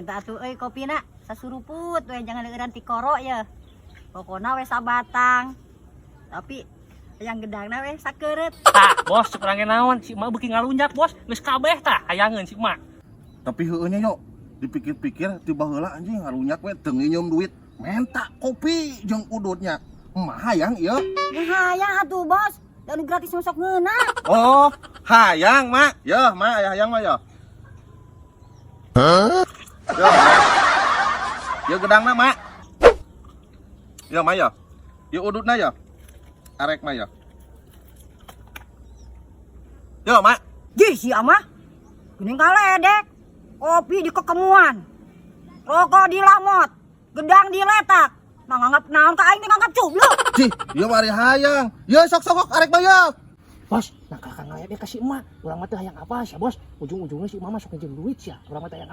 minta atuh kopi nak sasuruput we jangan leueuran ti koro ya. Pokona we sabatang. Tapi yang gedangna we sakeureut. Tah, bos cek urang naon si emak beuki ngalunjak bos, geus kabeh tah hayangeun si emak. Tapi heueuh nya yo, dipikir-pikir tiba heula anjing ngarunyak we teu nginum duit. Menta kopi jeung udutnya. Emah hayang ieu. Ya hayang atuh bos. Dan gratis masuk ngeuna. Oh, hayang mak. Yo, mak hayang mah yo. Hah? Yo. Yo gedangna mak. Yo mak yo. Yo udutna yo. Arek mah yo. Yo mak. Jih si amah. Geuning kaledek. Kopi di kekemuan. Rokok di lamot. Gedang di letak. Nganggap naon ka aing teh nganggap cubluk. Cih, yo mari hayang. Yo sok-sok arek mah yo. Bos, nah kakak ngayaknya kasih emak. Urang mah teh hayang apa sih, bos? Ujung-ujungnya si emak masuk ngejem duit sih ya. Urang mah teh hayang